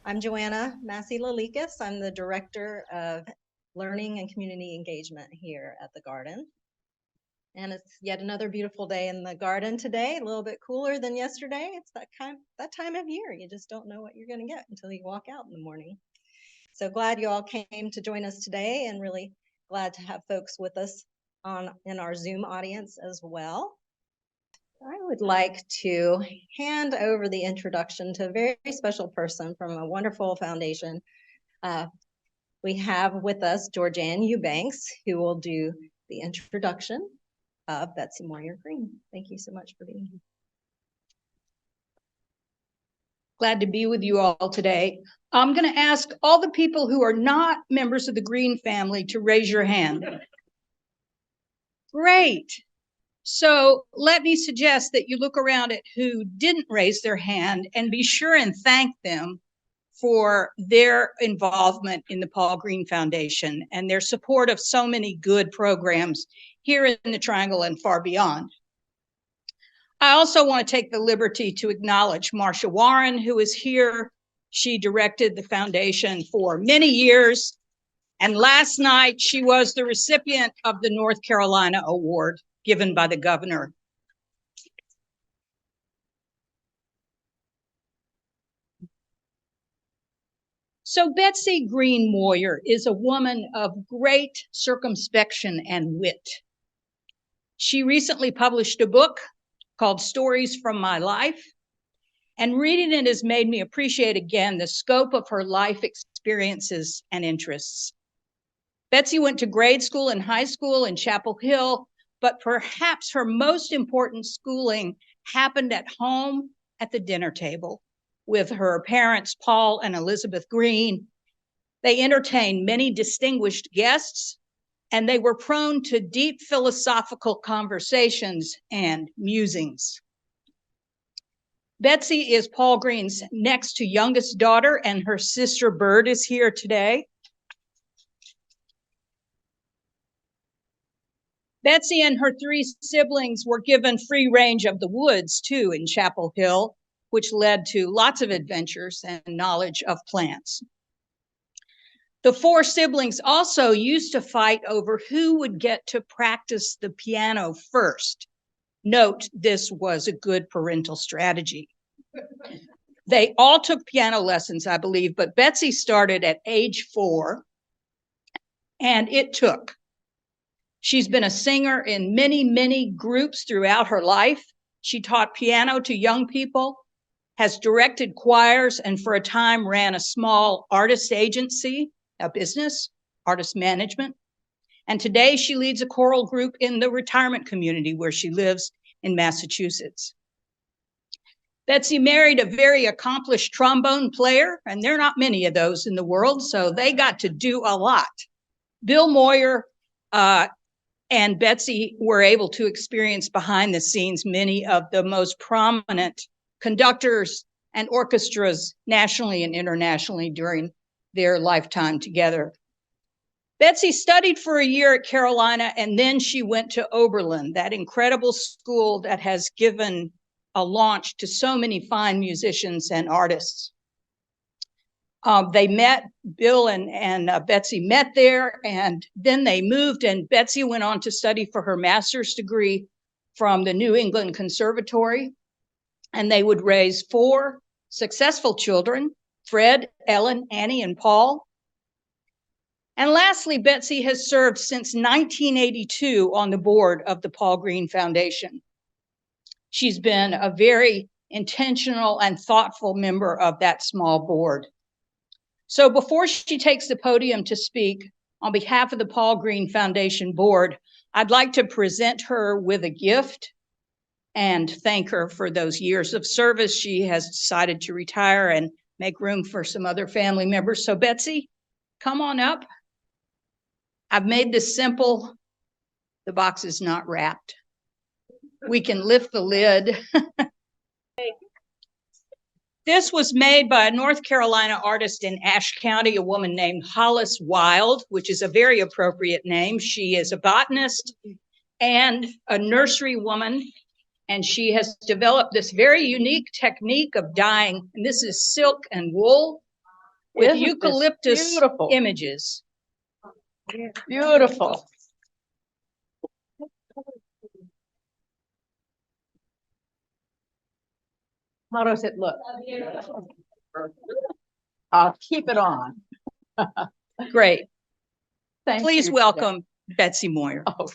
I'm Joanna Massey-Lalikas. I'm the Director of Learning and Community Engagement here at the Garden. And it's yet another beautiful day in the garden today, a little bit cooler than yesterday. It's that time of year. You just don't know what you're going to get until you walk out in the morning. So glad you all came to join us today, and really glad to have folks with us in our Zoom audience as well. I would like to hand over the introduction to a very special person from a wonderful foundation. We have with us Georgianne Eubanks, who will do the introduction of Betsy Moyer Green. Thank you so much for being here. Glad to be with you all today. I'm going to ask all the people who are not members of the Green family to raise your hand. Great. So let me suggest that you look around at who didn't raise their hand and be sure and thank them for their involvement in the Paul Green Foundation and their support of so many good programs here in the Triangle and far beyond. I also want to take the liberty to acknowledge Marcia Warren, who is here. She directed the foundation for many years, and last night she was the recipient of the North Carolina Award given by the governor. So Betsy Green Moyer is a woman of great circumspection and wit. She recently published a book called Stories from My Life, and reading it has made me appreciate again the scope of her life experiences and interests. Betsy went to grade school and high school in Chapel Hill, but perhaps her most important schooling happened at home at the dinner table with her parents, Paul and Elizabeth Green. They entertained many distinguished guests, and they were prone to deep philosophical conversations and musings. Betsy is Paul Green's next to youngest daughter, and her sister Bird is here today. Betsy and her three siblings were given free range of the woods too in Chapel Hill, which led to lots of adventures and knowledge of plants. The four siblings also used to fight over who would get to practice the piano first. Note, this was a good parental strategy. They all took piano lessons, I believe, but Betsy started at age 4, and it took. She's been a singer in many, many groups throughout her life. She taught piano to young people, has directed choirs, and for a time ran a small artist agency, a business, artist management. And today she leads a choral group in the retirement community where she lives in Massachusetts. Betsy married a very accomplished trombone player, and there are not many of those in the world, so they got to do a lot. Bill Moyer and Betsy were able to experience behind the scenes many of the most prominent conductors and orchestras nationally and internationally during their lifetime together. Betsy studied for a year at Carolina, and then she went to Oberlin, that incredible school that has given a launch to so many fine musicians and artists. They met, Bill and Betsy met there, and then they moved, and Betsy went on to study for her master's degree from the New England Conservatory, and they would raise 4 successful children, Fred, Ellen, Annie, and Paul. And lastly, Betsy has served since 1982 on the board of the Paul Green Foundation. She's been a very intentional and thoughtful member of that small board. So before she takes the podium to speak on behalf of the Paul Green Foundation Board, I'd like to present her with a gift and thank her for those years of service. She has decided to retire and make room for some other family members. So Betsy, come on up. I've made this simple. The box is not wrapped. We can lift the lid. This was made by a North Carolina artist in Ashe County, a woman named Hollis Wild, which is a very appropriate name. She is a botanist and a nursery woman, and she has developed this very unique technique of dyeing, and this is silk and wool, with Isn't this eucalyptus beautiful? images. Beautiful. How does it look? I'll keep it on. Great. Thank Please you. welcome Betsy Moyer. Oh.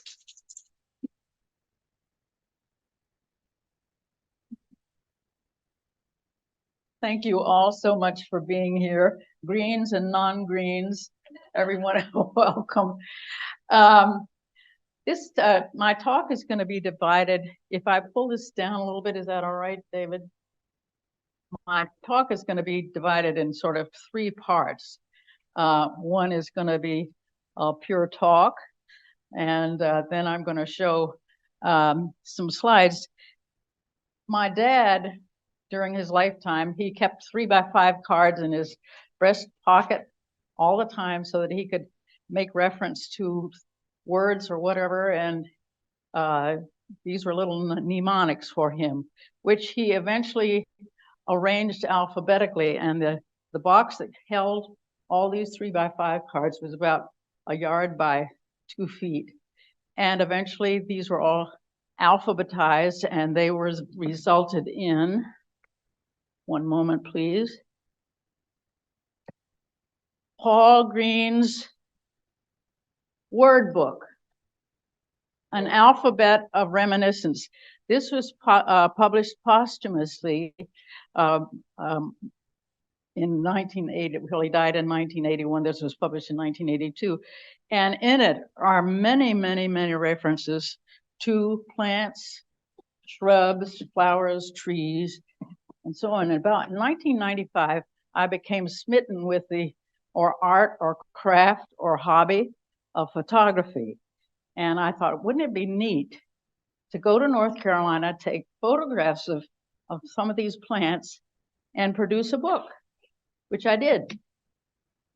Thank you all so much for being here. Greens and non-greens, everyone, welcome. My talk is going to be divided. If I pull this down a little bit, is that all right, David? My talk is going to be divided in sort of three parts. One is going to be pure talk, and then I'm going to show some slides. My dad, during his lifetime, he kept 3x5 cards in his breast pocket all the time so that he could make reference to words or whatever, and these were little mnemonics for him, which he eventually arranged alphabetically, and the box that held all these 3x5 cards was about a yard by 2 feet. And eventually these were all alphabetized, and they were resulted in, one moment please, Paul Green's word book, an alphabet of reminiscence. This was published posthumously in 1980. Well, he died in 1981. This was published in 1982. And in it are many, many, many references to plants, shrubs, flowers, trees, and so on. And about 1995, I became smitten with the art or craft or hobby of photography. And I thought, wouldn't it be neat to go to North Carolina, take photographs of some of these plants and produce a book, which I did.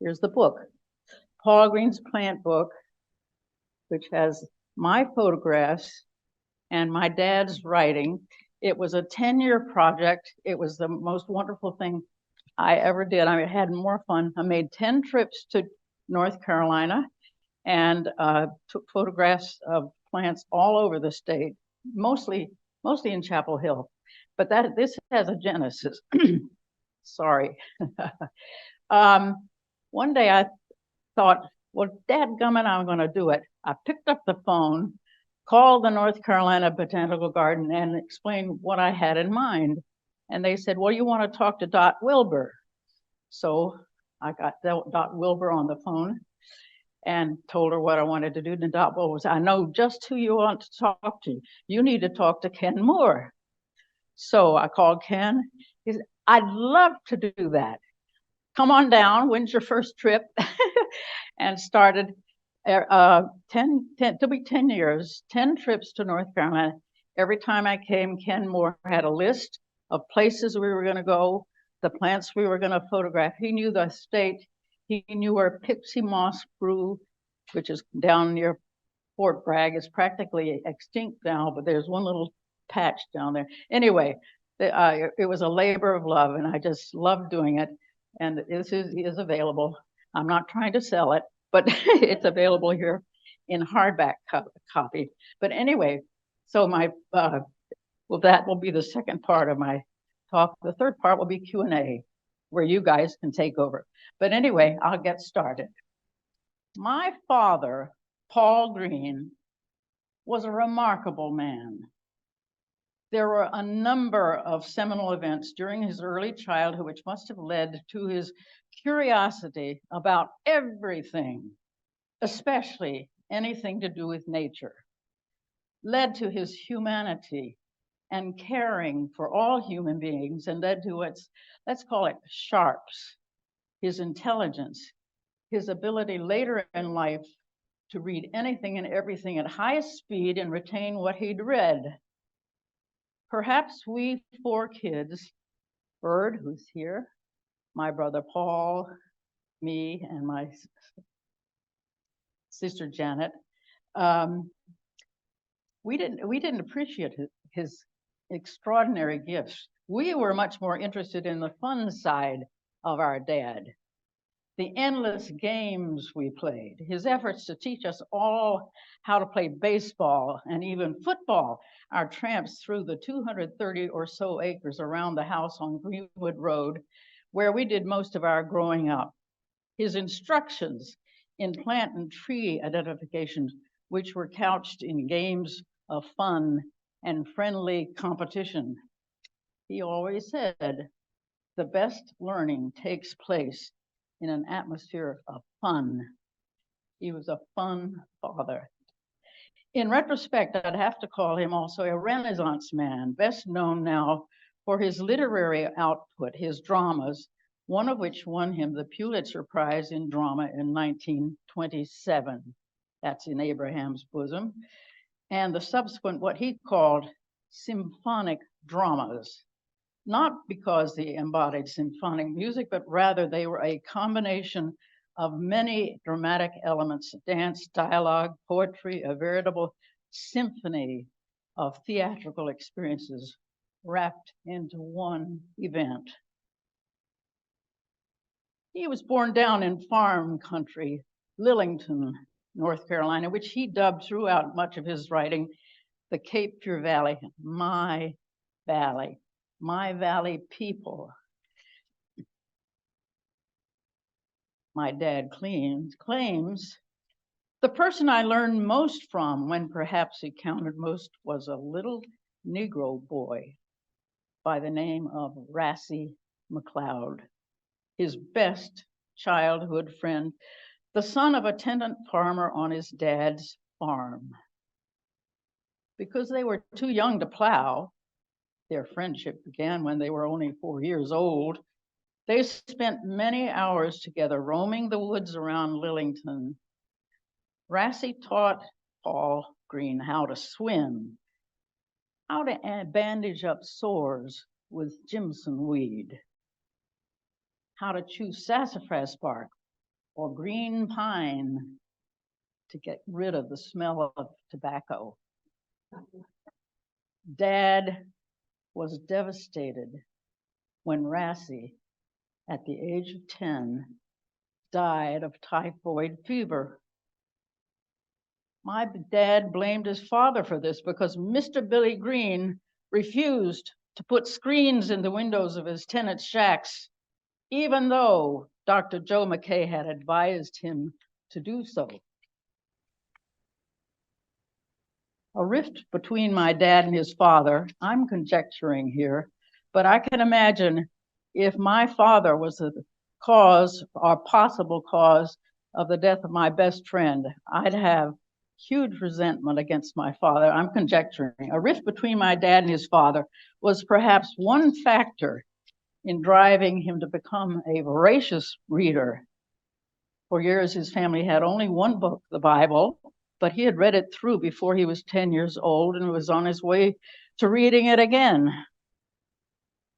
Here's the book, Paul Green's Plant Book, which has my photographs and my dad's writing. It was a 10-year project. It was the most wonderful thing I ever did. I had more fun. I made 10 trips to North Carolina and took photographs of plants all over the state, mostly in Chapel Hill. But this has a genesis. Sorry. One day I thought, well, dadgummit, I'm going to do it. I picked up the phone, called the North Carolina Botanical Garden, and explained what I had in mind. And they said, well, you want to talk to Dot Wilbur. So I got Dot Wilbur on the phone and told her what I wanted to do. And Dot Wilbur was, I know just who you want to talk to. You need to talk to Ken Moore. So I called Ken. He said, I'd love to do that. Come on down. When's your first trip? And started 10 years, 10 trips to North Carolina. Every time I came, Ken Moore had a list of places we were going to go, the plants we were going to photograph. He knew the state. He knew where Pixie Moss grew, which is down near Fort Bragg. It's practically extinct now, but there's one little patch down there. Anyway, it was a labor of love, and I just loved doing it. And this is available. I'm not trying to sell it, but it's available here in hardback copy. But anyway, so well, that will be the second part of my talk. The third part will be Q&A, where you guys can take over. But anyway, I'll get started. My father, Paul Green, was a remarkable man. There were a number of seminal events during his early childhood which must have led to his curiosity about everything, especially anything to do with nature, led to his humanity and caring for all human beings, and led to let's call it sharps, his intelligence, his ability later in life to read anything and everything at high speed and retain what he'd read. Perhaps we 4 kids, Bird, who's here, my brother Paul, me, and my sister Janet, we didn't appreciate his extraordinary gifts. We were much more interested in the fun side of our dad. the endless games we played, his efforts to teach us all how to play baseball and even football, our tramps through the 230 or so acres around the house on Greenwood Road, where we did most of our growing up, his instructions in plant and tree identification, which were couched in games of fun and friendly competition. He always said, the best learning takes place in an atmosphere of fun. He was a fun father. In retrospect, I'd have to call him also a Renaissance man, best known now for his literary output, his dramas, one of which won him the Pulitzer Prize in Drama in 1927. That's In Abraham's Bosom. And the subsequent, what he called symphonic dramas, not because they embodied symphonic music, but rather they were a combination of many dramatic elements, dance, dialogue, poetry, a veritable symphony of theatrical experiences wrapped into one event. He was born down in farm country, Lillington, North Carolina, which he dubbed throughout much of his writing the Cape Fear Valley, my valley people. My dad claims the person I learned most from, when perhaps he counted most, was a little Negro boy by the name of Rassie McLeod, his best childhood friend, the son of a tenant farmer on his dad's farm. Because they were too young to plow, their friendship began when they were only 4 years old. They spent many hours together roaming the woods around Lillington. Rassie taught Paul Green how to swim, how to bandage up sores with Jimson weed, how to chew sassafras bark or green pine to get rid of the smell of tobacco. Dad was devastated when Rassie, at the age of 10, died of typhoid fever. My dad blamed his father for this because Mr. Billy Green refused to put screens in the windows of his tenants' shacks, even though Dr. Joe McKay had advised him to do so. A rift between my dad and his father, I'm conjecturing here, but I can imagine if my father was the cause or possible cause of the death of my best friend, I'd have huge resentment against my father. I'm conjecturing. A rift between my dad and his father was perhaps one factor in driving him to become a voracious reader. For years, his family had only one book, the Bible, but he had read it through before he was 10 years old and was on his way to reading it again.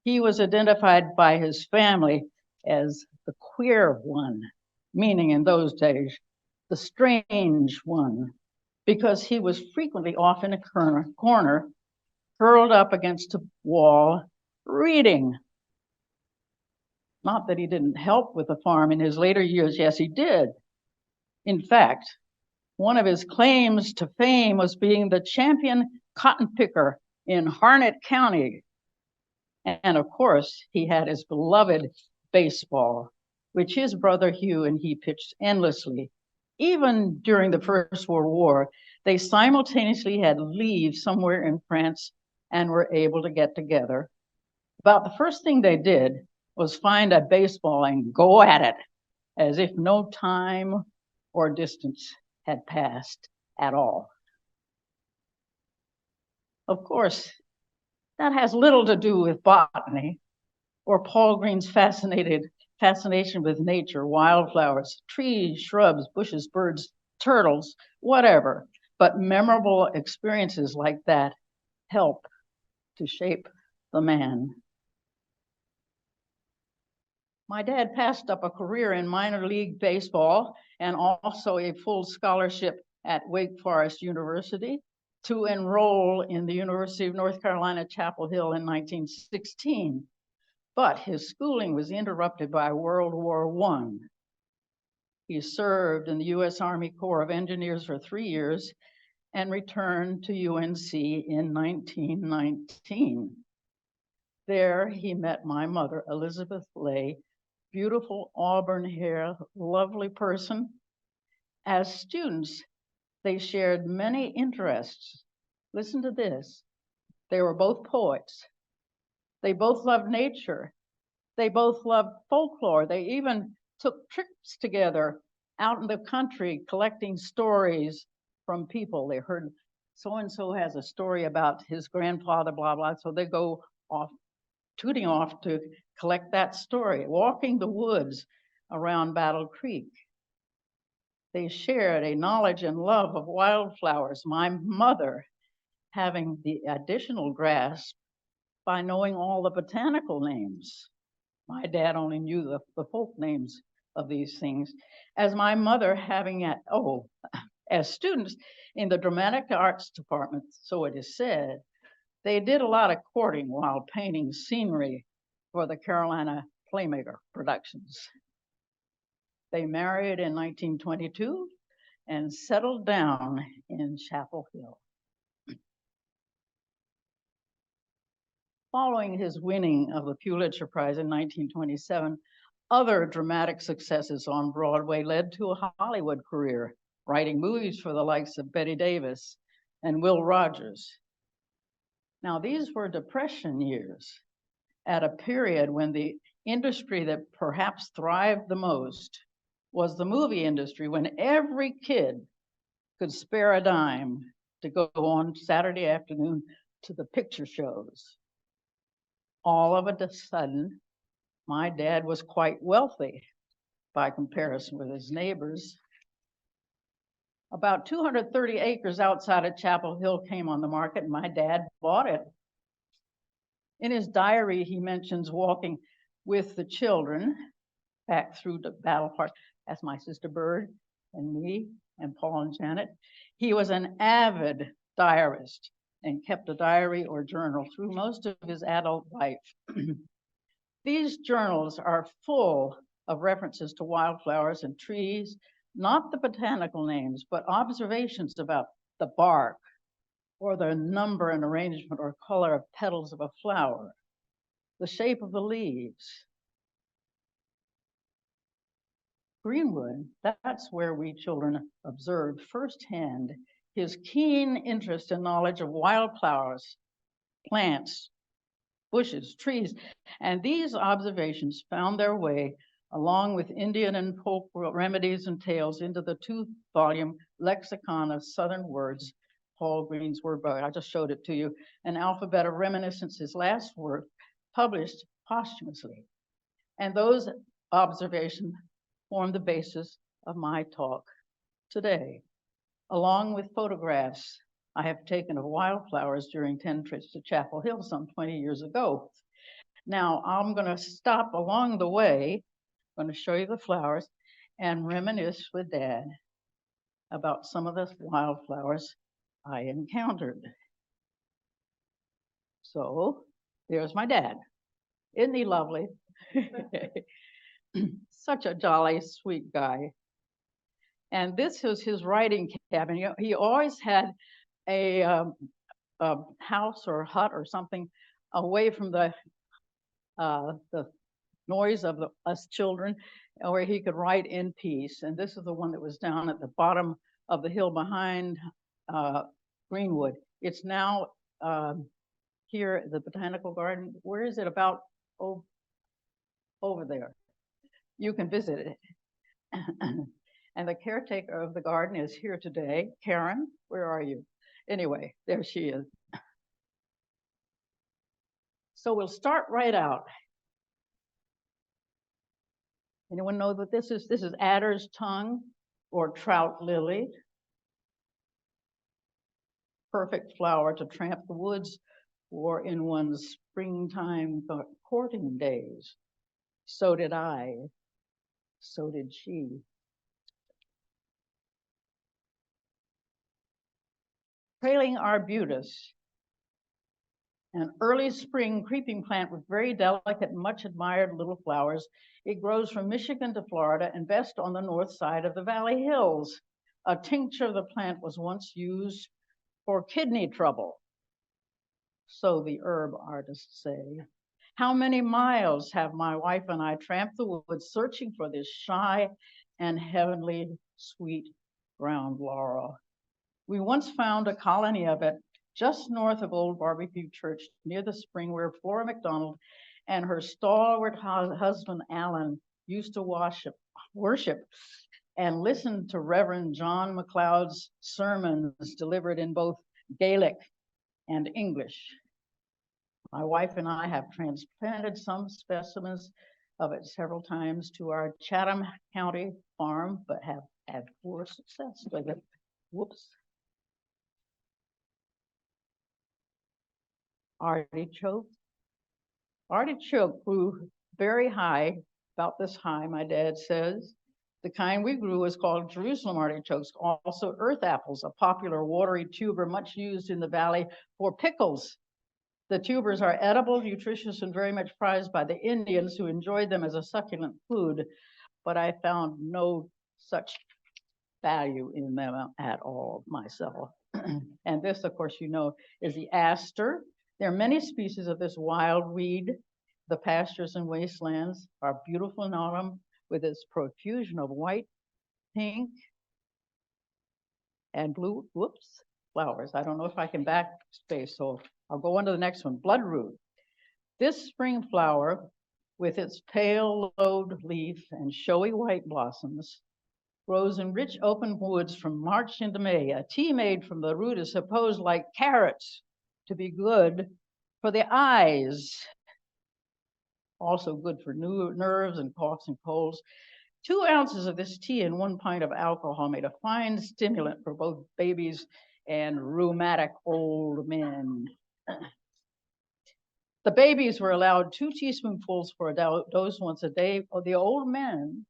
He was identified by his family as the queer one, meaning in those days, the strange one, because he was frequently off in a corner, curled up against a wall, reading. Not that he didn't help with the farm in his later years. Yes, he did. In fact, one of his claims to fame was being the champion cotton picker in Hartnett County. And of course, he had his beloved baseball, which his brother Hugh and he pitched endlessly. Even during the First World War, they simultaneously had leave somewhere in France and were able to get together. About the first thing they did was find a baseball and go at it, as if no time or distance had passed at all. Of course, that has little to do with botany or Paul Green's fascination with nature, wildflowers, trees, shrubs, bushes, birds, turtles, whatever. But memorable experiences like that help to shape the man. My dad passed up a career in minor league baseball and also a full scholarship at Wake Forest University to enroll in the University of North Carolina, Chapel Hill in 1916. But his schooling was interrupted by World War I. He served in the U.S. Army Corps of Engineers for 3 years and returned to UNC in 1919. There, he met my mother, Elizabeth Lay, beautiful auburn hair, lovely person. As students, they shared many interests. Listen to this. They were both poets. They both loved nature. They both loved folklore. They even took trips together out in the country collecting stories from people. They heard so-and-so has a story about his grandfather, blah, blah. So they go off, tooting off to collect that story, walking the woods around Battle Creek. They shared a knowledge and love of wildflowers. My mother having the additional grasp by knowing all the botanical names. My dad only knew the folk names of these things. As my mother having as students in the dramatic arts department, so it is said, they did a lot of courting while painting scenery for the Carolina Playmaker productions. They married in 1922 and settled down in Chapel Hill. Following his winning of the Pulitzer Prize in 1927, other dramatic successes on Broadway led to a Hollywood career, writing movies for the likes of Bette Davis and Will Rogers. Now, these were Depression years, at a period when the industry that perhaps thrived the most was the movie industry, when every kid could spare a dime to go on Saturday afternoon to the picture shows. All of a sudden, my dad was quite wealthy by comparison with his neighbors. About 230 acres outside of Chapel Hill came on the market, and my dad bought it. In his diary, he mentions walking with the children back through the Battle Park. That's my sister Bird and me and Paul and Janet. He was an avid diarist and kept a diary or journal through most of his adult life. These journals are full of references to wildflowers and trees, not the botanical names, but observations about the bark or the number and arrangement or color of petals of a flower, the shape of the leaves. Greenwood, that's where we children observed firsthand his keen interest and knowledge of wildflowers, plants, bushes, trees, and these observations found their way, along with Indian and folk remedies and tales, into the 2-volume Lexicon of Southern Words, Paul Green's word book. I just showed it to you, an alphabet of reminiscences, last work, published posthumously. And those observations form the basis of my talk today, along with photographs I have taken of wildflowers during 10 trips to Chapel Hill some 20 years ago. Now, I'm going to stop along the way. I'm going to show you the flowers and reminisce with Dad about some of the wildflowers I encountered. So, there's my dad. Isn't he lovely? Such a jolly, sweet guy. And this is his writing cabin. He always had a house or hut or something away from the noise of us children, where he could write in peace. And this is the one that was down at the bottom of the hill behind Greenwood. It's now here at the Botanical Garden. Where is it? About over there. You can visit it. And the caretaker of the garden is here today. Karen, where are you? Anyway, there she is. So we'll start right out. Anyone know what this is? This is adder's tongue or trout lily. Perfect flower to tramp the woods or in one's springtime courting days. So did I. So did she. Trailing arbutus An early spring creeping plant with very delicate and much admired little flowers. It grows from Michigan to Florida and best on the north side of the Valley Hills. A tincture of the plant was once used for kidney trouble, so the herb artists say. How many miles have my wife and I tramped the woods searching for this shy and heavenly sweet ground laurel? We once found a colony of it just north of Old Barbecue Church near the spring where Flora McDonald and her stalwart husband Alan used to worship and listen to Reverend John MacLeod's sermons delivered in both Gaelic and English. My wife and I have transplanted some specimens of it several times to our Chatham County farm, but have had poor success with it. Whoops. Artichoke. Artichoke grew very high, about this high, my dad says. The kind we grew was called Jerusalem artichokes, also earth apples, a popular watery tuber much used in the valley for pickles. The tubers are edible, nutritious, and very much prized by the Indians who enjoyed them as a succulent food, but I found no such value in them at all myself. And this, of course, you know, is the aster. There are many species of this wild weed. The pastures and wastelands are beautiful in autumn with its profusion of white, pink, and blue, flowers. I don't know if I can backspace, so I'll go on to the next one, bloodroot. This spring flower, with its pale lobed leaf and showy white blossoms, grows in rich open woods from March into May. A tea made from the root is supposed, like carrots, to be good for the eyes. Also good for nerves and coughs and colds. 2 ounces of this tea and 1 pint of alcohol made a fine stimulant for both babies and rheumatic old men. The babies were allowed 2 teaspoonfuls for a dose once a day. For the old men,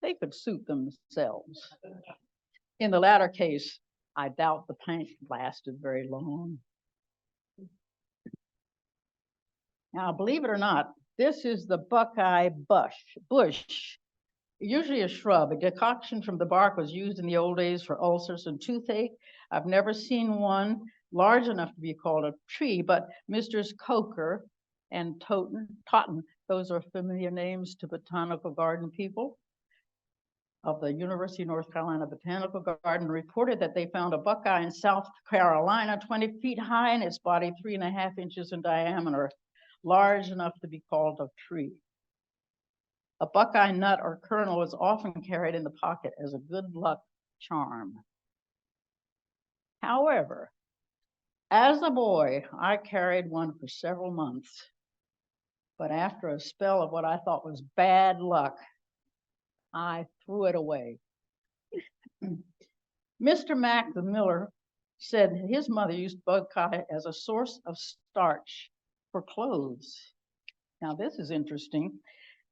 they could suit themselves. In the latter case, I doubt the pint lasted very long. Now, believe it or not, this is the buckeye bush. Usually a shrub. A decoction from the bark was used in the old days for ulcers and toothache. I've never seen one large enough to be called a tree, but Messrs. Coker and Totten, those are familiar names to botanical garden people of the University of North Carolina Botanical Garden, reported that they found a buckeye in South Carolina, 20 feet high in its body, 3.5 inches in diameter, large enough to be called a tree. A buckeye nut or kernel is often carried in the pocket as a good luck charm. However, as a boy, I carried one for several months, but after a spell of what I thought was bad luck, I threw it away. Mr. Mack, the miller, said his mother used buckeye as a source of starch for clothes. Now, this is interesting.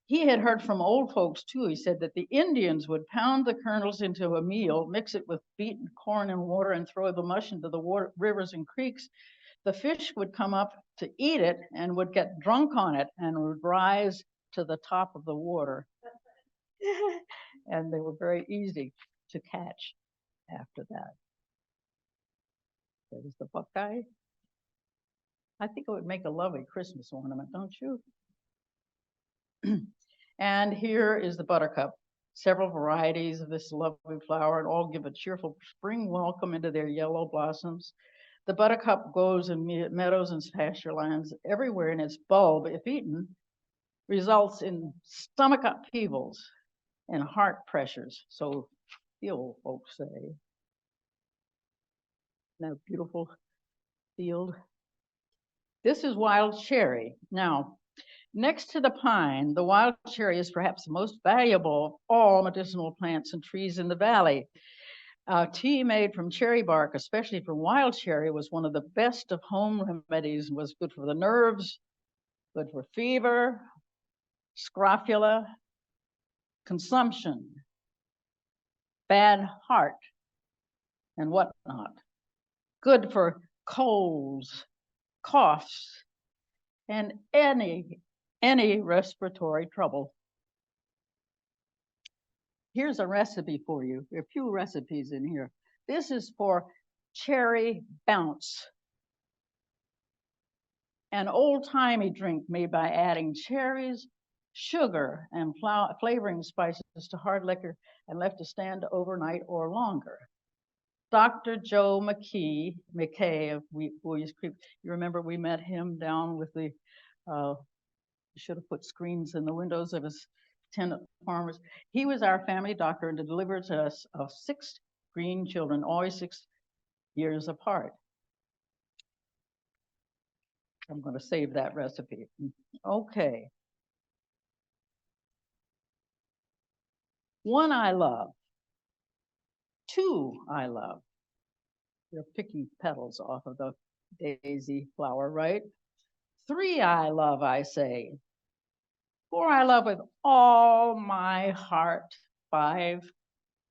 He had heard from old folks, too. He said that the Indians would pound the kernels into a meal, mix it with beaten corn and water, and throw the mush into the rivers and creeks. The fish would come up to eat it and would get drunk on it and would rise to the top of the water. And they were very easy to catch after that. There's the buckeye. I think it would make a lovely Christmas ornament, don't you? And here is the buttercup. Several varieties of this lovely flower, and all give a cheerful spring welcome into their yellow blossoms. The buttercup grows in meadows and pasture lands everywhere, and its bulb, if eaten, results in stomach upheavals and heart pressures, so the old folks say. That beautiful field. This is wild cherry. Now, next to the pine, the wild cherry is perhaps the most valuable of all medicinal plants and trees in the valley. Tea made from cherry bark, especially from wild cherry, was one of the best of home remedies and was good for the nerves, good for fever, scrofula, consumption, bad heart, and whatnot. Good for colds coughs, and any respiratory trouble. Here's a recipe for you. There are a few recipes in here. This is for cherry bounce, an old-timey drink made by adding cherries, sugar, and flavoring spices to hard liquor and left to stand overnight or longer. Dr. Joe McKay of Williams Creek, you remember we met him down with the, should have put screens in the windows of his tenant farmers. He was our family doctor and delivered to us of 6 green children, always 6 years apart. I'm going to save that recipe. Okay. One I love. 2 I love. You're picking petals off of the daisy flower, right? 3 I love, I say. 4 I love with all my heart. 5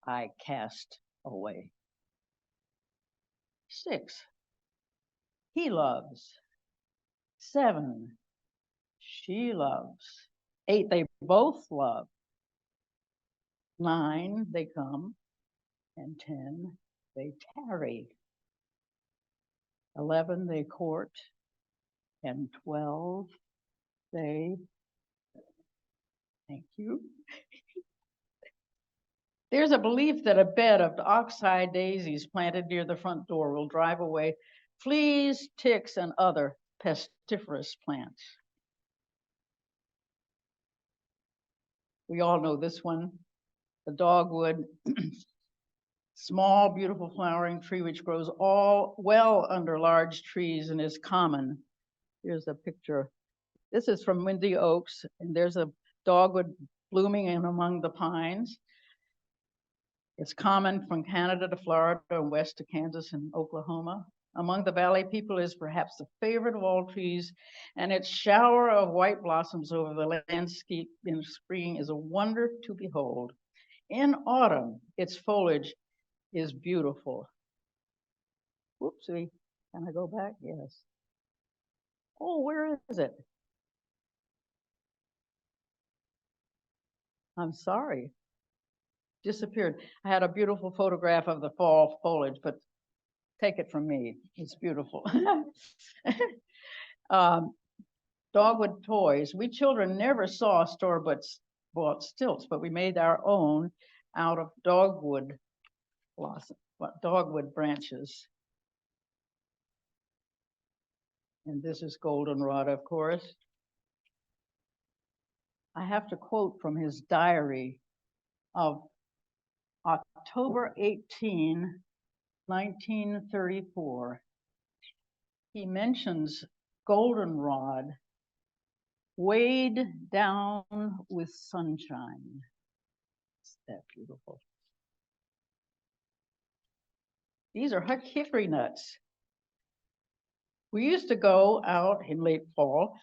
I cast away. 6 he loves. 7 she loves. 8 they both love. 9 they come. And 10 they tarry. 11 they court. And 12 they, thank you. There's a belief that a bed of oxeye daisies planted near the front door will drive away fleas, ticks, and other pestiferous plants. We all know this one, the dogwood, small, beautiful flowering tree which grows all well under large trees and is common. Here's a picture. This is from Windy Oaks, and there's a dogwood blooming in among the pines. It's common from Canada to Florida and west to Kansas and Oklahoma. Among the valley people is perhaps the favorite of all trees, and its shower of white blossoms over the landscape in spring is a wonder to behold. In autumn, its foliage is beautiful. Whoopsie, can I go back? Yes. Oh, where is it? I'm sorry. Disappeared. I had a beautiful photograph of the fall foliage, but take it from me. It's beautiful. Dogwood toys. We children never saw store-bought stilts, but we made our own out of dogwood blossom, dogwood branches. And this is goldenrod, of course. I have to quote from his diary of October 18, 1934. He mentions goldenrod weighed down with sunshine. Isn't that beautiful? These are hickory nuts. We used to go out in late fall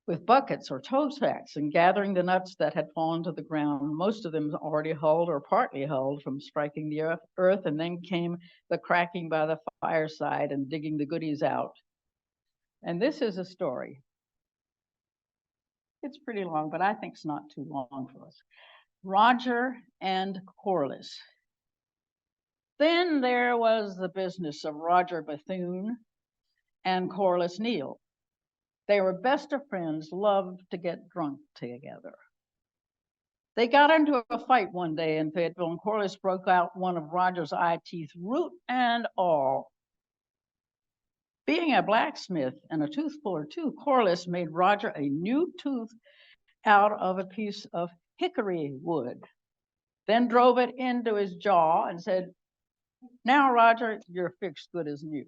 with buckets or toe sacks and gathering the nuts that had fallen to the ground, most of them already hulled or partly hulled from striking the earth, and then came the cracking by the fireside and digging the goodies out. And this is a story. It's pretty long, but I think it's not too long for us. Roger and Corliss. Then there was the business of Roger Bethune and Corliss Neal. They were best of friends, loved to get drunk together. They got into a fight one day in Fayetteville, and Corliss broke out one of Roger's eye teeth, root and all. Being a blacksmith and a tooth puller too, Corliss made Roger a new tooth out of a piece of hickory wood, then drove it into his jaw and said, "Now, Roger, you're fixed good as new."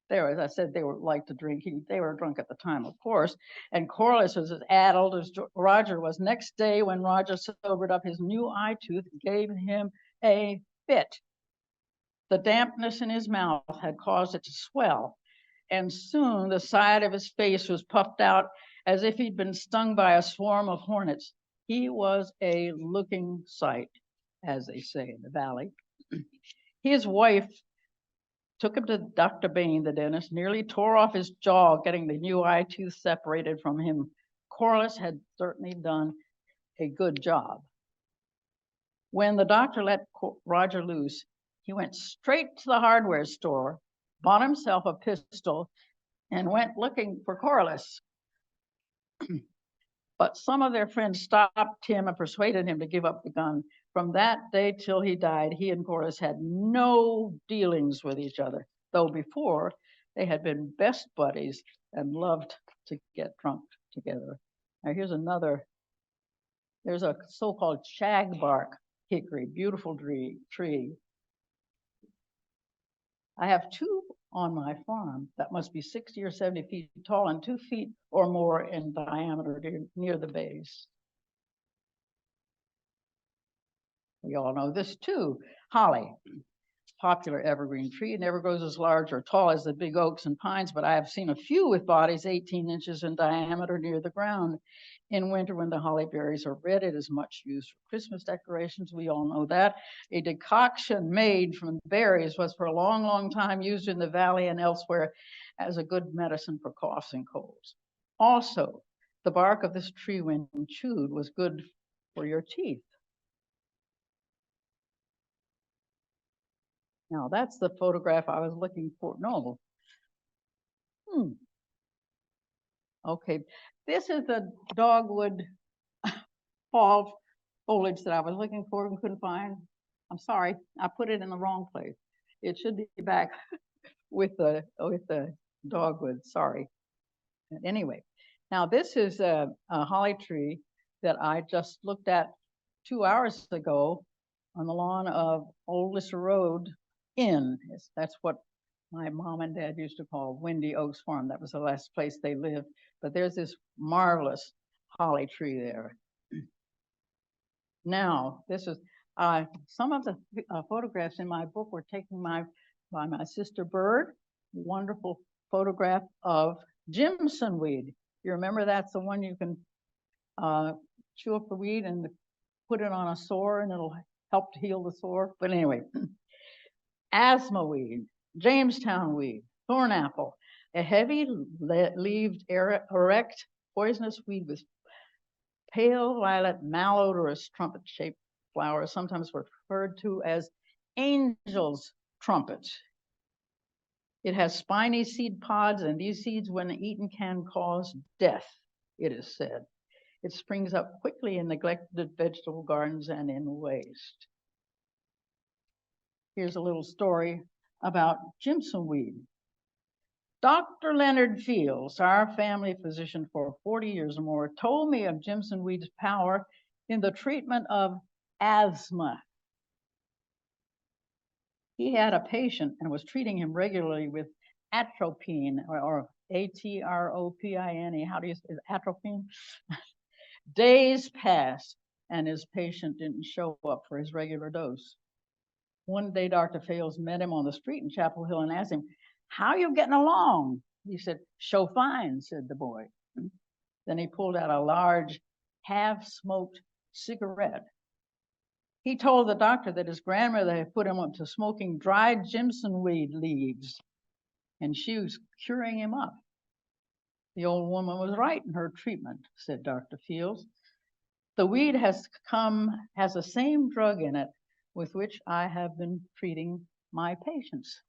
There, as I said, they were like to drink. They were drunk at the time, of course. And Corliss was as addled as Roger was. Next day, when Roger sobered up, his new eye tooth gave him a fit. The dampness in his mouth had caused it to swell, and soon the side of his face was puffed out as if he'd been stung by a swarm of hornets. He was a looking sight, as they say in the valley. His wife took him to Dr. Bain, the dentist, nearly tore off his jaw getting the new eye tooth separated from him. Corliss had certainly done a good job. When the doctor let Roger loose, he went straight to the hardware store, bought himself a pistol, and went looking for Corliss. But some of their friends stopped him and persuaded him to give up the gun. From that day till he died, he and Corliss had no dealings with each other, though before they had been best buddies and loved to get drunk together. Now here's another. There's a so-called shagbark hickory, beautiful tree. I have two on my farm that must be 60 or 70 feet tall and 2 feet or more in diameter near the base. We all know this too. Holly, popular evergreen tree. It never grows as large or tall as the big oaks and pines, but I have seen a few with bodies 18 inches in diameter near the ground. In winter, when the holly berries are red, it is much used for Christmas decorations. We all know that. A decoction made from berries was for a long, long time used in the valley and elsewhere as a good medicine for coughs and colds. Also, the bark of this tree, when chewed, was good for your teeth. Now, that's the photograph I was looking for. No. Okay, this is the dogwood fall foliage that I was looking for and couldn't find. I'm sorry, I put it in the wrong place. It should be back with the dogwood, sorry. Anyway, now this is a holly tree that I just looked at 2 hours ago on the lawn of Old Lister Road Inn. That's what my mom and dad used to call Windy Oaks Farm. That was the last place they lived. But there's this marvelous holly tree there. Now, this is some of the photographs in my book were taken by my sister Bird. Wonderful photograph of Jimson weed. You remember that's the one you can chew up the weed and put it on a sore and it'll help to heal the sore. But anyway, asthma weed, Jamestown weed, thornapple, a heavy-leaved, erect, poisonous weed with pale violet, malodorous trumpet-shaped flowers, sometimes referred to as angel's trumpet. It has spiny seed pods, and these seeds, when eaten, can cause death, it is said. It springs up quickly in neglected vegetable gardens and in waste. Here's a little story about Jimson weed. Dr. Leonard Fields, our family physician for 40 years or more, told me of Jimson weed's power in the treatment of asthma. He had a patient and was treating him regularly with atropine, or atropine. How do you say atropine? Days passed and his patient didn't show up for his regular dose. One day, Dr. Fields met him on the street in Chapel Hill and asked him, "How are you getting along?" He said, "Show fine," said the boy. Then he pulled out a large, half-smoked cigarette. He told the doctor that his grandmother had put him up to smoking dried Jimson weed leaves, and she was curing him up. The old woman was right in her treatment, said Dr. Fields. The weed has the same drug in it with which I have been treating my patients.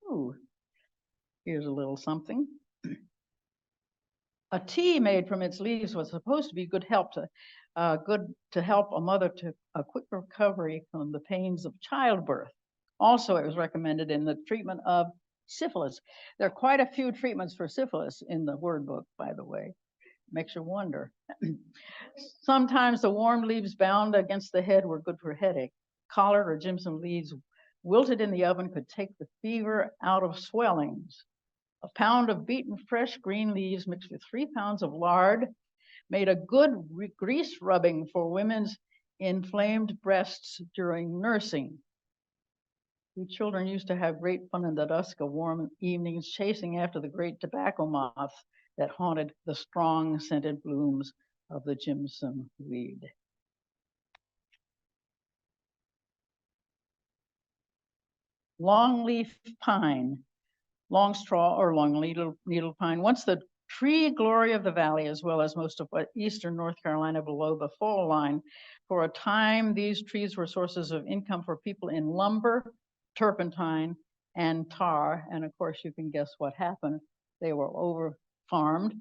Ooh, here's a little something. A tea made from its leaves was supposed to be good to help a mother to a quick recovery from the pains of childbirth. Also, it was recommended in the treatment of syphilis. There are quite a few treatments for syphilis in the word book, by the way. Makes you wonder. Sometimes the warm leaves bound against the head were good for headache. Collard or Jimson leaves wilted in the oven could take the fever out of swellings. A pound of beaten fresh green leaves mixed with 3 pounds of lard made a good grease rubbing for women's inflamed breasts during nursing. We children used to have great fun in the dusk of warm evenings chasing after the great tobacco moth that haunted the strong scented blooms of the Jimson weed. longleaf pine, long straw or long needle pine. Once the tree glory of the valley, as well as most of eastern North Carolina below the fall line. For a time, these trees were sources of income for people in lumber, turpentine, and tar. And of course, you can guess what happened. They were over farmed.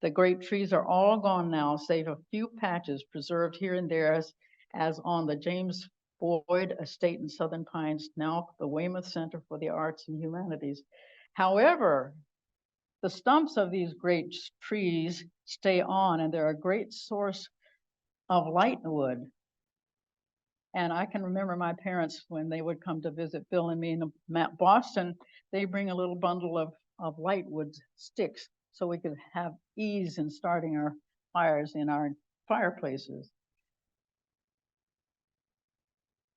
The great trees are all gone now, save a few patches preserved here and there, as on the James Boyd Estate in Southern Pines, now the Weymouth Center for the Arts and Humanities. However, the stumps of these great trees stay on, and they're a great source of lightwood. And I can remember my parents, when they would come to visit Bill and me in Boston, they bring a little bundle of lightwood sticks so we could have ease in starting our fires in our fireplaces.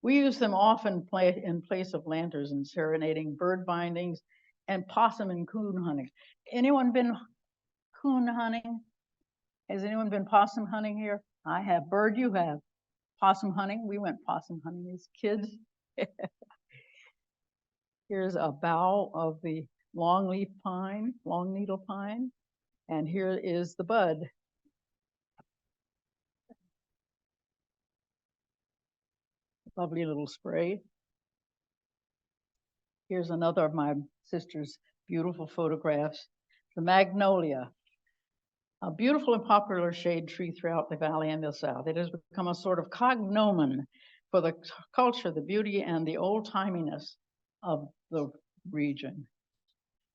We use them often in place of lanterns and serenading, bird bindings, and possum and coon hunting. Anyone been coon hunting? Has anyone been possum hunting here? I have. Bird, you have. Possum hunting? We went possum hunting as kids. Here's a bough of the longleaf pine, long needle pine, and here is the bud. Lovely little spray. Here's another of my sister's beautiful photographs. The magnolia, a beautiful and popular shade tree throughout the valley and the south. It has become a sort of cognomen for the culture, the beauty, and the old-timiness of the region.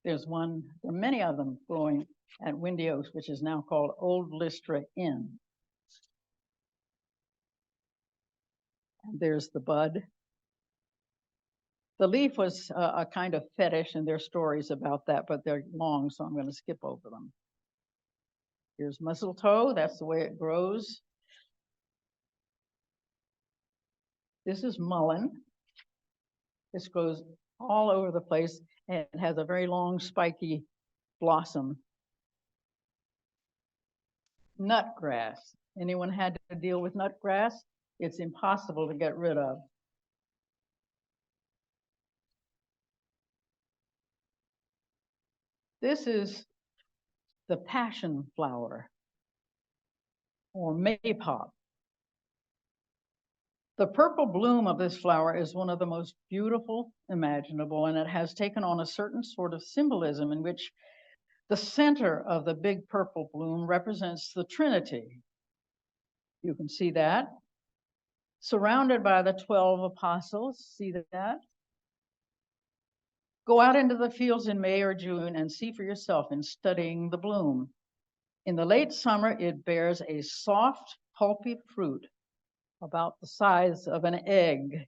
There's one, there are many of them growing at Windy Oaks, which is now called Old Lystra Inn. And there's the bud. The leaf was a kind of fetish, and there are stories about that, but they're long, so I'm going to skip over them. Here's mistletoe. That's the way it grows. This is mullein. This grows all over the place, and it has a very long, spiky blossom. Nutgrass. Anyone had to deal with nutgrass? It's impossible to get rid of. This is the passion flower, or maypop. The purple bloom of this flower is one of the most beautiful imaginable, and it has taken on a certain sort of symbolism in which the center of the big purple bloom represents the Trinity. You can see that. Surrounded by the 12 apostles, see that? Go out into the fields in May or June and see for yourself in studying the bloom. In the late summer, it bears a soft, pulpy fruit about the size of an egg.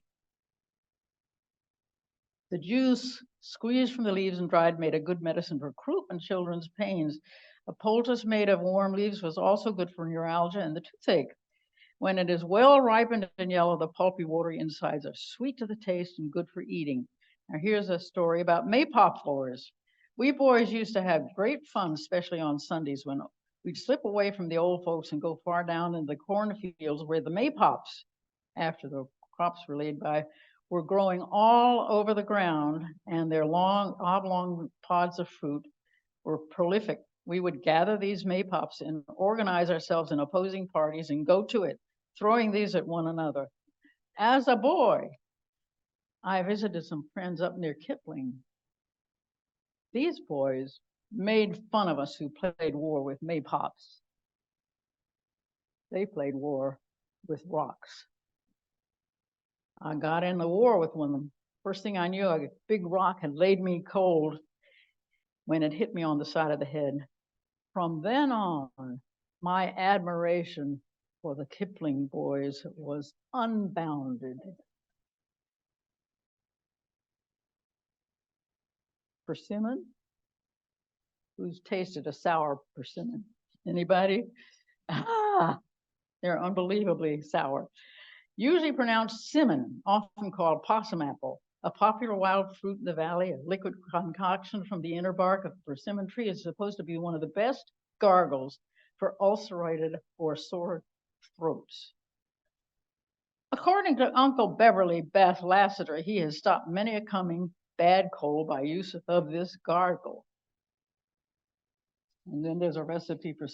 The juice squeezed from the leaves and dried made a good medicine for croup and children's pains. A poultice made of warm leaves was also good for neuralgia and the toothache. When it is well ripened and yellow, the pulpy, watery insides are sweet to the taste and good for eating. Now here's a story about maypoplars. We boys used to have great fun, especially on Sundays, when we'd slip away from the old folks and go far down in the cornfields where the maypops, after the crops were laid by, were growing all over the ground, and their long, oblong pods of fruit were prolific. We would gather these maypops and organize ourselves in opposing parties and go to it, throwing these at one another. As a boy, I visited some friends up near Kipling. These boys made fun of us who played war with maypops. They played war with rocks. I got in the war with one of them. First thing I knew, a big rock had laid me cold when it hit me on the side of the head. From then on, my admiration for the Kipling boys was unbounded. Persimmon? Who's tasted a sour persimmon? Anybody? Ah, they're unbelievably sour. Usually pronounced simmon, often called possum apple, a popular wild fruit in the valley. A liquid concoction from the inner bark of the persimmon tree is supposed to be one of the best gargles for ulcerated or sore throats. According to Uncle Beverly Beth Lassiter, he has stopped many a coming bad cold by use of this gargle. And then there's a recipe for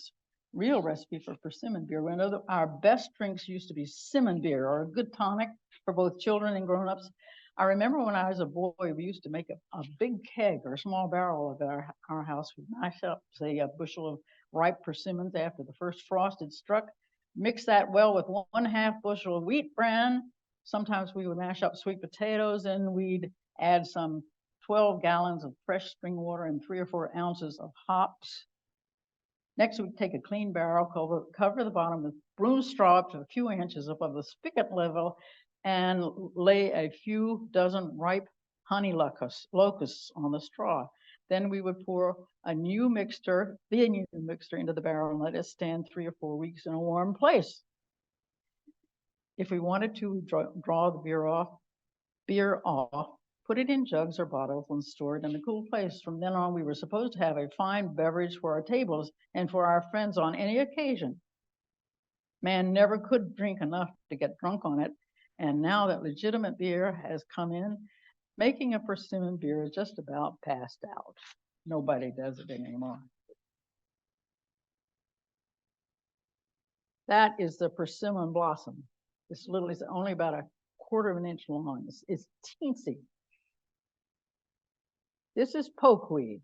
real recipe for persimmon beer. Our best drinks used to be cinnamon beer, or a good tonic for both children and grown-ups. I remember when I was a boy, we used to make a big keg or a small barrel of our house. We'd mash up, say, a bushel of ripe persimmons after the first frost had struck, mix that well with 1/2 bushel of wheat bran. Sometimes we would mash up sweet potatoes, and we'd add some 12 gallons of fresh spring water and 3 or 4 ounces of hops. Next, we'd take a clean barrel, cover the bottom with broom straw up to a few inches above the spigot level, and lay a few dozen ripe honey locusts on the straw. Then we would pour the new mixture into the barrel and let it stand 3 or 4 weeks in a warm place. If we wanted to draw the beer off, put it in jugs or bottles and store it in a cool place. From then on, we were supposed to have a fine beverage for our tables and for our friends on any occasion. Man never could drink enough to get drunk on it, and now that legitimate beer has come in, making a persimmon beer is just about passed out. Nobody does it anymore. That is the persimmon blossom. It's only about a 1/4 of an inch long. It's teensy. This is pokeweed.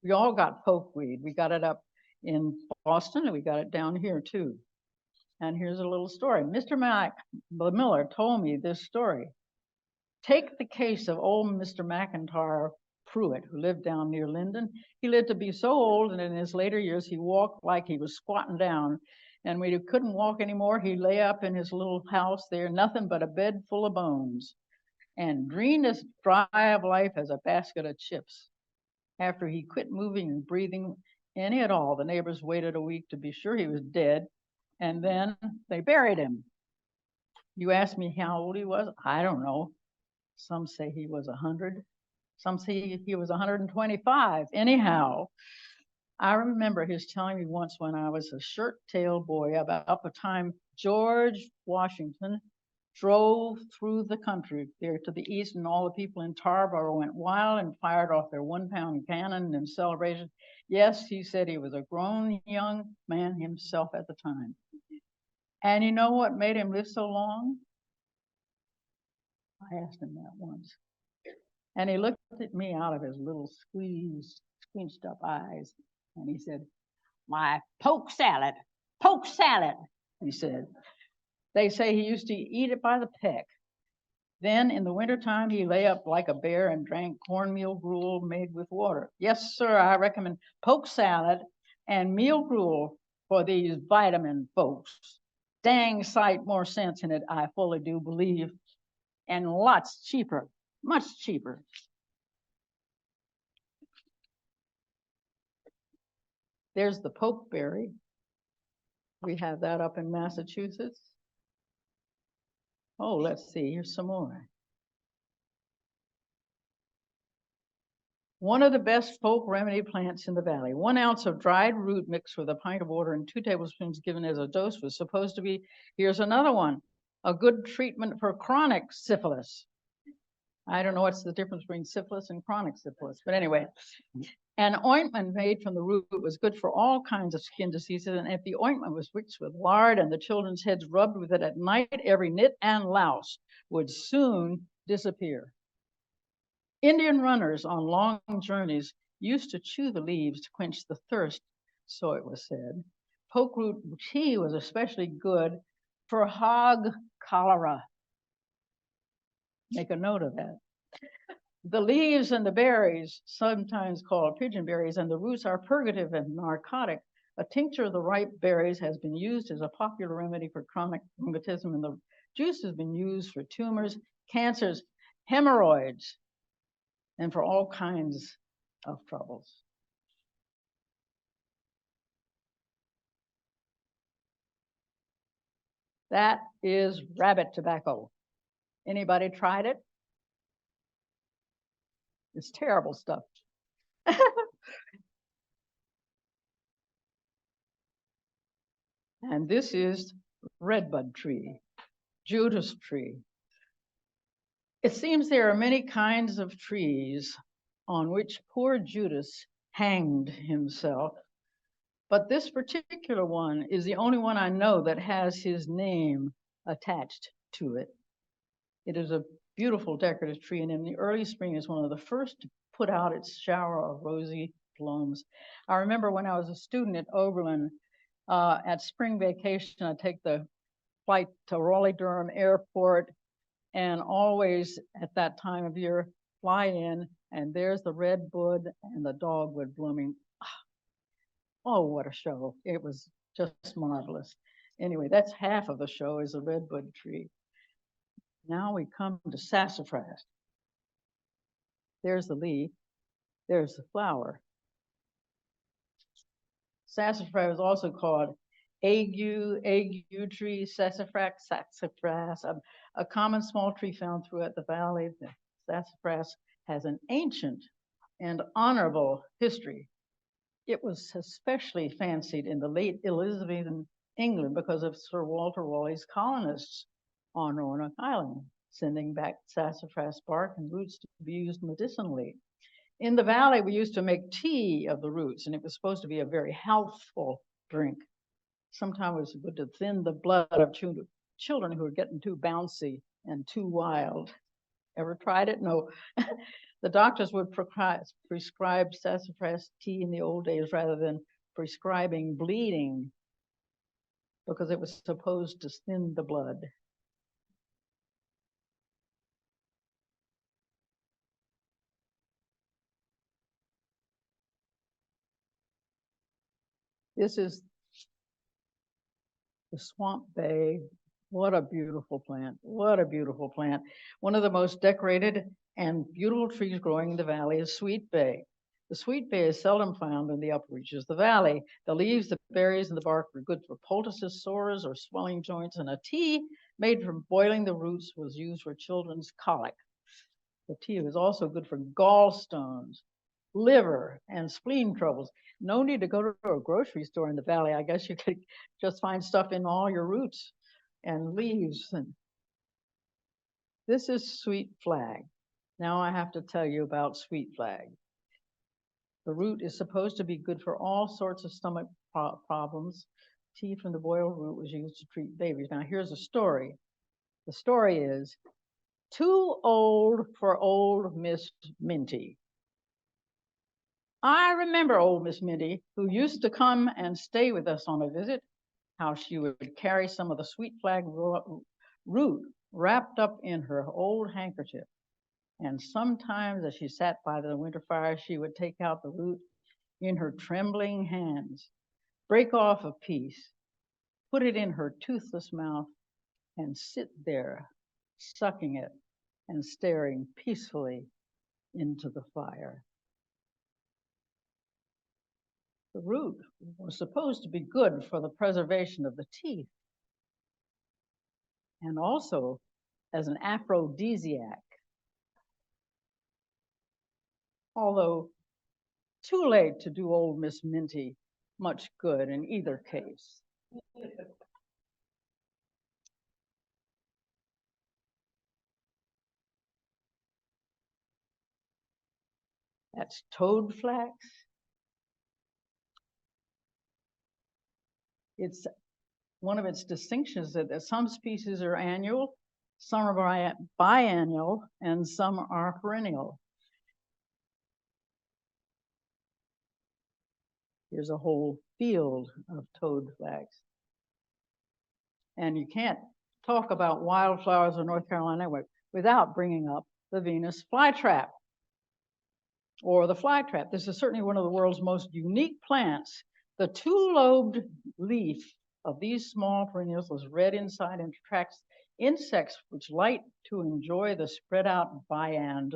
We all got pokeweed. We got it up in Boston, and we got it down here too. And here's a little story. Mr. Miller told me this story. Take the case of old Mr. McIntyre Pruitt, who lived down near Linden. He lived to be so old, and in his later years, he walked like he was squatting down. And when he couldn't walk anymore, he lay up in his little house there, nothing but a bed full of bones, and green as dry of life as a basket of chips. After he quit moving and breathing any at all, the neighbors waited a week to be sure he was dead, and then they buried him. You ask me how old he was? I don't know. Some say he was 100. Some say he was 125. Anyhow, I remember his telling me once when I was a shirt-tailed boy about the time George Washington drove through the country there to the east, and all the people in Tarboro went wild and fired off their 1-pound cannon in celebration. Yes, he said he was a grown young man himself at the time. And you know what made him live so long? I asked him that once. And he looked at me out of his little squeezed up eyes, and he said, "My poke salad, he said. They say he used to eat it by the peck. Then in the wintertime, he lay up like a bear and drank cornmeal gruel made with water. Yes, sir, I recommend poke salad and meal gruel for these vitamin folks. Dang sight more sense in it, I fully do believe, and lots cheaper, much cheaper." There's the pokeberry. We have that up in Massachusetts. Oh, let's see, here's some more. One of the best folk remedy plants in the valley. 1 ounce of dried root mixed with a pint of water and 2 tablespoons given as a dose was supposed to be, here's another one, a good treatment for chronic syphilis. I don't know what's the difference between syphilis and chronic syphilis, but anyway. An ointment made from the root was good for all kinds of skin diseases, and if the ointment was mixed with lard and the children's heads rubbed with it at night, every nit and louse would soon disappear. Indian runners on long journeys used to chew the leaves to quench the thirst, so it was said. Pokeroot tea was especially good for hog cholera. Make a note of that. The leaves and the berries, sometimes called pigeon berries, and the roots are purgative and narcotic. A tincture of the ripe berries has been used as a popular remedy for chronic rheumatism, and the juice has been used for tumors, cancers, hemorrhoids, and for all kinds of troubles. That is rabbit tobacco. Anybody tried it? It's terrible stuff. And this is redbud tree, Judas tree. It seems there are many kinds of trees on which poor Judas hanged himself, but this particular one is the only one I know that has his name attached to it. It is a beautiful decorative tree, and in the early spring is one of the first to put out its shower of rosy blooms. I remember when I was a student at Oberlin, at spring vacation, I'd take the flight to Raleigh-Durham Airport, and always at that time of year, fly in, and there's the redbud and the dogwood blooming. Oh, what a show. It was just marvelous. Anyway, that's half of the show is a redbud tree. Now we come to sassafras. There's the leaf, there's the flower. Sassafras is also called ague tree, sassafras, a common small tree found throughout the valley. The sassafras has an ancient and honorable history. It was especially fancied in the late Elizabethan England because of Sir Walter Raleigh's colonists on Roanoke Island, sending back sassafras bark and roots to be used medicinally. In the valley, we used to make tea of the roots, and it was supposed to be a very healthful drink. Sometimes it was good to thin the blood of children who were getting too bouncy and too wild. Ever tried it? No. The doctors would prescribe sassafras tea in the old days rather than prescribing bleeding because it was supposed to thin the blood. This is the swamp bay. What a beautiful plant. What a beautiful plant. One of the most decorated and beautiful trees growing in the valley is sweet bay. The sweet bay is seldom found in the upper reaches of the valley. The leaves, the berries, and the bark were good for poultices, sores, or swelling joints, and a tea made from boiling the roots was used for children's colic. The tea was also good for gallstones, liver, and spleen troubles. No need to go to a grocery store in the valley. I guess you could just find stuff in all your roots and leaves. And this is sweet flag. Now I have to tell you about sweet flag. The root is supposed to be good for all sorts of stomach problems. Tea from the boiled root was used to treat babies. Now here's a story. The story is, too old for old Miss Minty. I remember old Miss Minty, who used to come and stay with us on a visit, how she would carry some of the sweet flag root wrapped up in her old handkerchief. And sometimes as she sat by the winter fire, she would take out the root in her trembling hands, break off a piece, put it in her toothless mouth, and sit there, sucking it and staring peacefully into the fire. The root was supposed to be good for the preservation of the teeth and also as an aphrodisiac. Although too late to do old Miss Minty much good in either case. That's toad flax. It's one of its distinctions that some species are annual, some are biennial, and some are perennial. Here's a whole field of toad flax. And you can't talk about wildflowers of North Carolina without bringing up the Venus flytrap, or the flytrap. This is certainly one of the world's most unique plants. The two-lobed leaf of these small perennials is red inside and attracts insects which like to enjoy the spread out viand.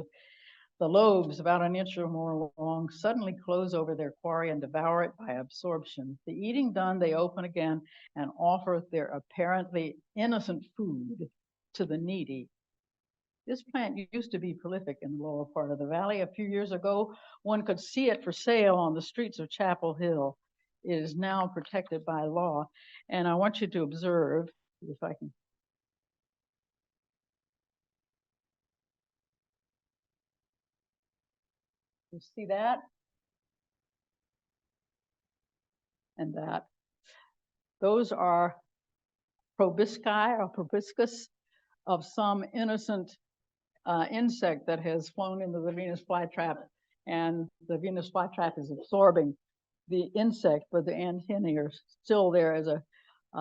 The lobes, about an inch or more long, suddenly close over their quarry and devour it by absorption. The eating done, they open again and offer their apparently innocent food to the needy. This plant used to be prolific in the lower part of the valley. A few years ago, one could see it for sale on the streets of Chapel Hill. It is now protected by law. And I want you to observe, if I can. You see that? And that. Those are proboscis or proboscis of some innocent insect that has flown into the Venus flytrap, and the Venus flytrap is absorbing the insect, but the antennae are still there as a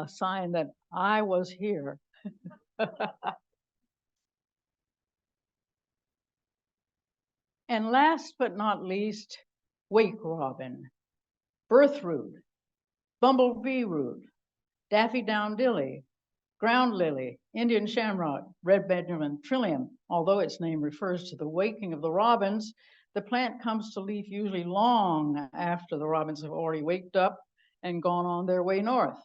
sign that I was here. And last but not least, wake robin, birthroot, bumblebee root, daffodilly, ground lily, Indian shamrock, red Benjamin trillium. Although its name refers to the waking of the robins, the plant comes to leaf usually long after the robins have already waked up and gone on their way north.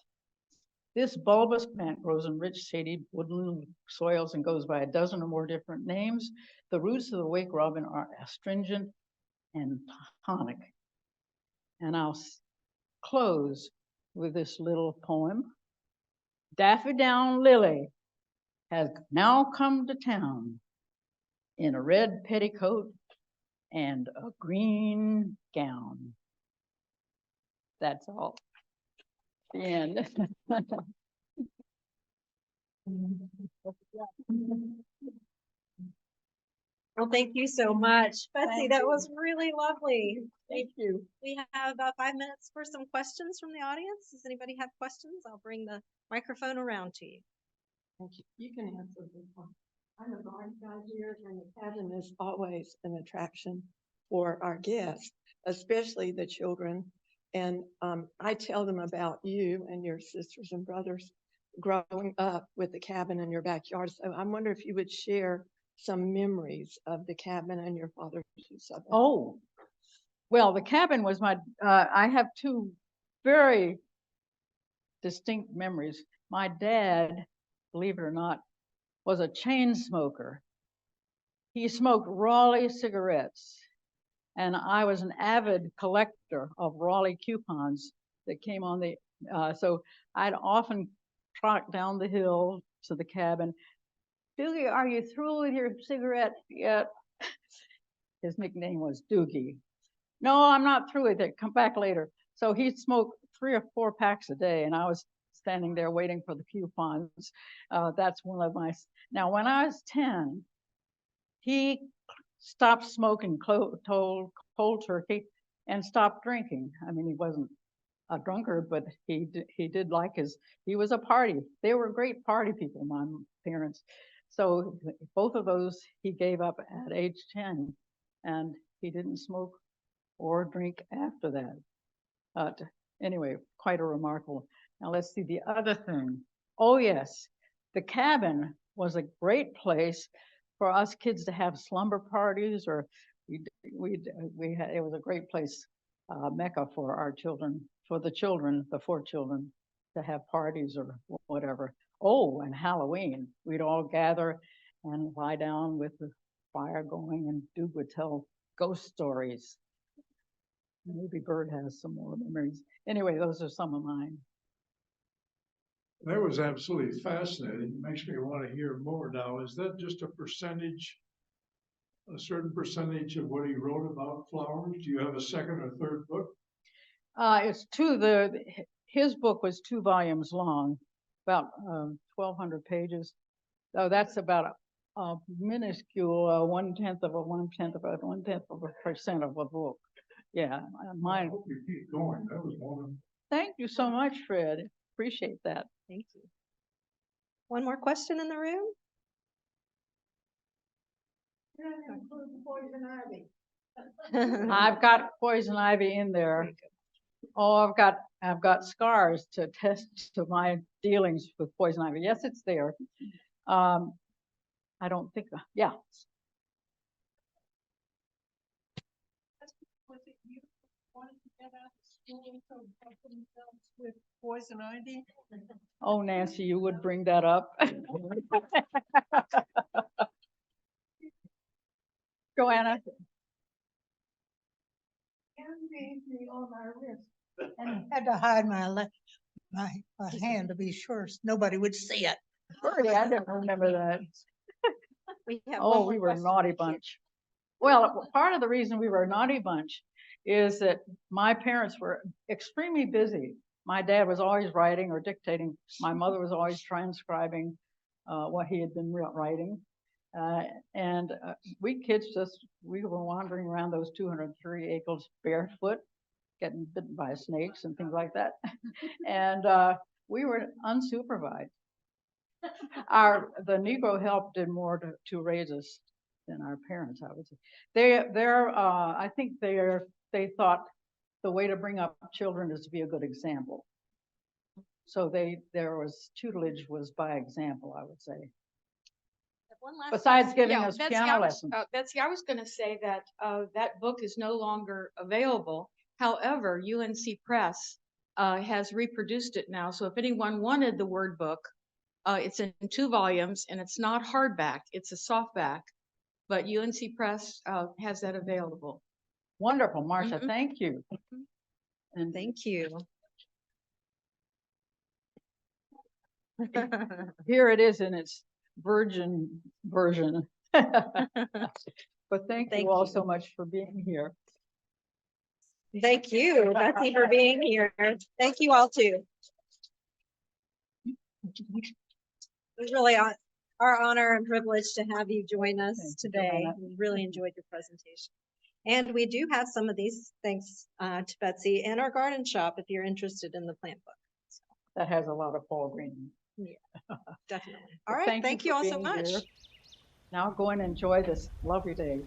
This bulbous plant grows in rich, shady woodland soils and goes by a dozen or more different names. The roots of the wake robin are astringent and tonic. And I'll close with this little poem. Daffodil Lily has now come to town in a red petticoat and a green gown. That's all. The end. Well, thank you so much, Betsy. That was really lovely. Thank you. We have about 5 minutes for some questions from the audience. Does anybody have questions? I'll bring the microphone around to you. Thank you. You can answer this one. I'm a garden guide here, and the cabin is always an attraction for our guests, especially the children. And I tell them about you and your sisters and brothers growing up with the cabin in your backyard. So I wonder if you would share some memories of the cabin and your father's use of it. Oh, well, the cabin was my, I have two very distinct memories. My dad, believe it or not, was a chain smoker. He smoked Raleigh cigarettes, and I was an avid collector of Raleigh coupons that came on the, so I'd often trot down the hill to the cabin. Doogie, are you through with your cigarette yet? His nickname was Doogie. No, I'm not through with it. Come back later. So he'd smoke 3 or 4 packs a day, and I was standing there waiting for the coupons. That's one of my. Now, when I was 10, he stopped smoking cold turkey and stopped drinking. I mean, he wasn't a drunkard, but he did like he was a party. They were great party people, my parents. So both of those he gave up at age 10, and he didn't smoke or drink after that. But anyway, quite a remarkable. Now let's see the other thing. Oh yes, the cabin was a great place for us kids to have slumber parties, or we had, it was a great place, mecca for our children, for the children, the 4 children, to have parties or whatever. Oh, and Halloween, we'd all gather and lie down with the fire going, and Duke would tell ghost stories. Maybe Bird has some more memories. Anyway, those are some of mine. That was absolutely fascinating. It makes me want to hear more now. Is that just a percentage, a certain percentage of what he wrote about flowers? Do you have a second or third book? It's 2. His book was 2 volumes long, about 1,200 pages. So that's about a minuscule 1/10 of a 1/10 of a 1/10 of a percent of a book. Yeah, mine. I hope you keep going. That was wonderful. Thank you so much, Fred. Appreciate that. Thank you. One more question in the room? I've got poison ivy in there. Oh, I've got scars to attest to my dealings with poison ivy. Yes, it's there. I don't think, yeah. Was it you wanted to get out of school so help themselves with poison ivy? Oh, Nancy, you would bring that up. Joanna. Me on my wrist. And had to hide my hand to be sure nobody would see it. Birdie, I didn't remember that. We have Oh, one more we were a question naughty back here. bunch. Well, part of the reason we were a naughty bunch is that my parents were extremely busy. My dad was always writing or dictating. My mother was always transcribing what he had been writing. And we kids we were wandering around those 203 acres barefoot, getting bitten by snakes and things like that. And we were unsupervised. The Negro help did more to raise us than our parents, I would say. I think they thought the way to bring up children is to be a good example. So tutelage was by example, I would say. Besides giving us piano lessons. Betsy, I was going to say that that book is no longer available. However, UNC Press has reproduced it now. So if anyone wanted the word book, it's in 2 volumes, and it's not hardback, it's a softback, but UNC Press has that available. Wonderful, Marcia, thank you. And thank you. Here it is in its virgin version. But thank you all so much for being here. Thank you, Betsy, for being here. Thank you all too. It was really our honor and privilege to have you join us today. We really enjoyed your presentation. And we do have some of these, thanks to Betsy, in our garden shop if you're interested in the plant book. So. That has a lot of fall green. Yeah, definitely. All right, thank you all so much. Here. Now go and enjoy this lovely day.